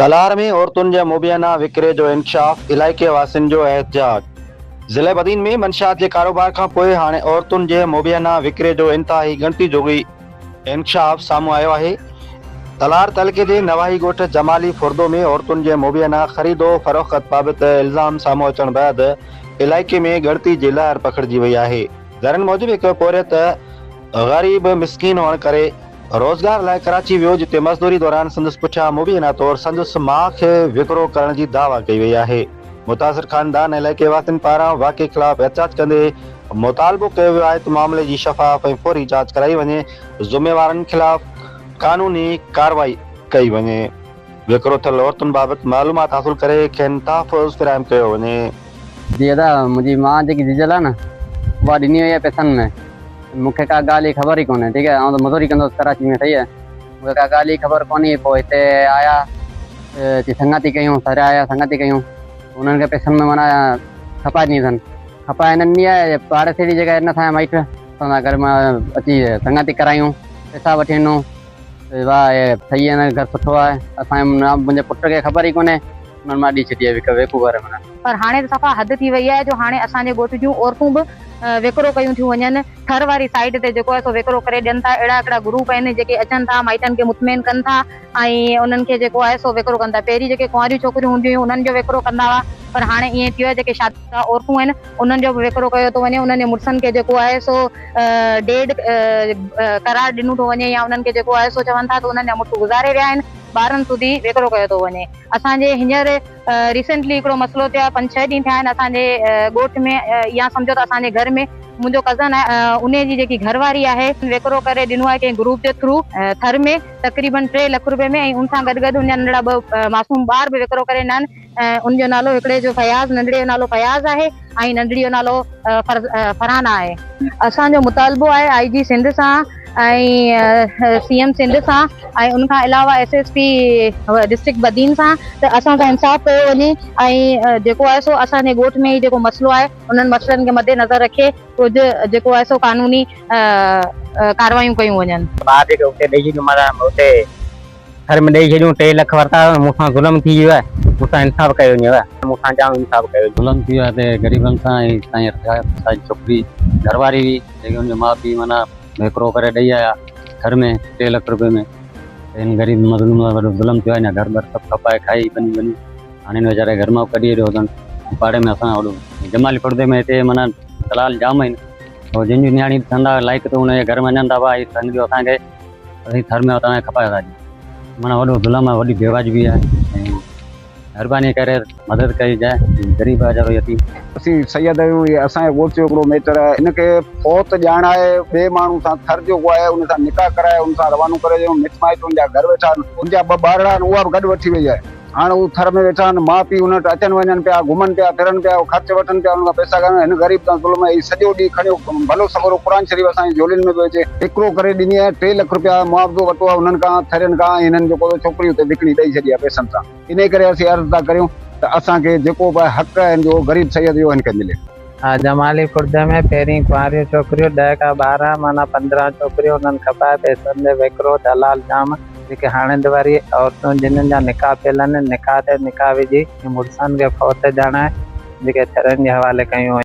तलार में औरतुनि जा मुबियाना विकिरे जो इंकशाफ, इलाइके वासियुनि जो एहतजाज। ज़िले बदीन में मंशियात जे कारोबार खां पोइ हाणे औरतुनि जे मुबियाना विकिरे जो इंतहाई गिणती जोगी इंकशाफ साम्हूं आयो आहे। तलार तलके जे नवाही ॻोठ जमाली फुरदो में औरतुनि जे मुबियाना ख़रीदो फ़रोख़्त बाबति इल्ज़ाम साम्हूं अचण बैदि इलाइके में गिणती जी लहर पखिड़िजी वई आहे। ज़रनि मूजिबि हिकु पोरियत ग़रीब मिस्कीन हुअण करे रोज़गार लाइ कराची वियो, जिते मज़दूरी दौरान संदसि पुठियां मुबीना तौरु संदसि माउ खे विकिरो करण जी दावा कई वई आहे। मुतासिर ख़ानदान इलाइके वासियुनि पारां वाक़े ख़िलाफ़ एहतजाज कंदे मुतालबो कयो वियो आहे त मामले जी शफ़ाफ़ ऐं फौरी जांच कराई वञे, ज़िम्मेवारनि ख़िलाफ़ क़ानूनी कार्रवाई कई वञे। विकिरो थियल औरतुनि बाबति मालूमात हासिल करे खेनि तहफ़्फ़ुज़ फ़राहम कयो वञे। जी दादा, मुंहिंजी माउ जेकी जीजल आहे न, उहा ॾिनी वई आहे पैसनि में। मूंखे का ॻाल्हि जी ख़बर ई कोन्हे। ठीकु आहे, आउं त मज़दूरी कंदो कराची में, सही आहे। मूंखे का ॻाल्हि जी ख़बर कोन्हे। पोइ हिते आया संगाती कयूं, सारा आया संगाती कयूं, उन्हनि खे पैसनि में माना खपाए ॾिनी अथनि। खपाए हिननि ॾिनी आहे पाड़ेसिरी जेका आहिनि असांजा माइट, असां घर मां अची संगाती करायूं, पैसा वठी ॾिनूं। वाह, सही आहे न, घर सुठो आहे। असांजे मुंहिंजे पुट खे ख़बर ई कोन्हे, उन्हनि मां ॾई छॾी आहे वेकू घर में। पर हाणे सफ़ा हद थी वई आहे जो हाणे असांजे ॻोठ जूं औरतूं बि विकिरो कयूं थियूं वञनि। थर वारी साइड ते जेको आहे सो विकिरो करे ॾियनि था। अहिड़ा हिकिड़ा ग्रुप आहिनि जेके अचनि था, माइटनि खे मुतमइन कनि था ऐं उन्हनि खे जेको आहे सो विकिरो कनि था। पहिरीं जेके कुंवारियूं छोकिरियूं हूंदियूं हुयूं उन्हनि जो विकिरो कंदा हुआ, पर हाणे ईअं थियो आहे जेके शादीशुदा औरतूं आहिनि उन्हनि जो बि विकिरो कयो थो वञे। उन्हनि जे मुड़ुसनि खे जेको आहे सो 1.5 करार ॾिनो थो वञे, या उन्हनि खे जेको आहे सो चवनि था त उन्हनि जा मुड़ुस गुज़ारे विया आहिनि, ॿारनि सुधी विकिरो कयो थो वञे। असांजे हींअर रिसेंटली हिकिड़ो मसइलो थियो आहे, 5-6 ॾींहं थिया आहिनि असांजे ॻोठ में, या सम्झो त असांजे घर में मुंहिंजो कज़न आहे, उन जी जेकी घरवारी आहे विकिरो करे ॾिनो आहे कंहिं ग्रुप जे थ्रू थर में तक़रीबन 3 लख रुपए में। ऐं उन सां गॾु गॾु उन नंढड़ा 2 मासूम ॿार बि विकिरो करे ॾिना आहिनि। उनजो नालो, हिकिड़े जो फयाज़, नंढड़े जो नालो फयाज़ आहे ऐं नंढड़ी जो नालो फरहाना आहे। असांजो मुतालबो आहे IG सिंध सां ऐं CM सिंध सां ऐं उनखां अलावा SSP डिस्ट्रिक्ट बदीन सां त असां सां इंसाफ़ कयो वञे ऐं जेको आहे सो असांजे ॻोठ में ई जेको मसइलो आहे उन्हनि मसइलनि खे मद्देनज़र रखे कुझु जेको आहे सो कानूनी कार्रवाइयूं कयूं वञनि। ॿार जेके उते ॾेई छॾियूं, माना उते घर में ॾेई छॾियूं, 3 लख वरिता, मूंसां ज़ुल्म थी वियो आहे, मूंसां इंसाफ़ कयो वञे, मूंसां जाम इंसाफ़ कयो। ज़ुल्म थी वियो आहे त ग़रीबनि सां ऐं असांजी छोकिरी घरवारी हुई जेके हुनजो माउ पीउ माना विकिरो करे ॾेई आया घर में 3 लख रुपए में। इन ग़रीब मज़लूम वॾो ज़ुल्म थियो आहे, घर बर सभु खपाए खाई बनी हाणे हिन वीचारे घर मां कढी वियो अथनि। पाड़े में असां वॾो जमाली फुरदे में हिते माना दलाल जाम आहिनि, और जंहिंजूं नियाणी धंधा लाइक़ त हुनजे घर वञनि था भाई, संग जो असांखे असीं थर में तव्हांखे खपाए था ॾियूं। माना वॾो ज़ुल्म आहे, वॾी बेवाजिबी आहे। ऐं महिरबानी करे मदद कई जाए, ग़रीब आहे ज़रूरु यतीम। असीं सैयद आहियूं, इहे असांजे ॻोठ जो हिकिड़ो मेटर आहे, हिनखे फौत ॼाण आहे, ॿिए माण्हू सां थर जेको आहे उन सां निकाह कराए उन सां रवानो करे ॾियूं। मिट माइट उनजा घर वेठा आहिनि, उनजा 2 ॿार आहिनि, उहा बि गॾु वठी वई आहे। हाणे उहे थर में वेठा आहिनि, माउ पीउ उन वटि अचनि वञनि पिया, घुमनि पिया, फिरनि पिया, ख़र्च वठनि पिया, उन खां पैसा कनि। हिन ग़रीब सां ज़ुल्म आहे, सॼो ॾींहुं खणियो भलो सवरो क़ुर शरीफ़ असांजी झोलियुनि में पियो अचे। हिकिड़ो करे ॾिनी आहे, 3 लख रुपया मुआवज़ो वरितो आहे उन्हनि खां, थरनि खां। हिननि जेको छोकिरियूं उते विकिणी ॾेई छॾी आहे पैसनि सां। इन करे असीं अर्ज़ु था करियूं त असांखे जेको बि हक़ आहिनि जो ग़रीब सैयद जो हिनखे मिले। जमाली खुर्द में पहिरीं कुंवारियूं छोकिरियूं 10 खां 12 माना 15 छोकिरियूं उन्हनि खपाए पैसनि में विकिरो, दलाल जाम जेके हाणे वरी औरतूं जिन्हनि जा निकाह थियल आहिनि, निकाह ते निकाह विझी मुड़ुसनि खे फौत ॼाणाए जेके थरनि जे हवाले कयूं।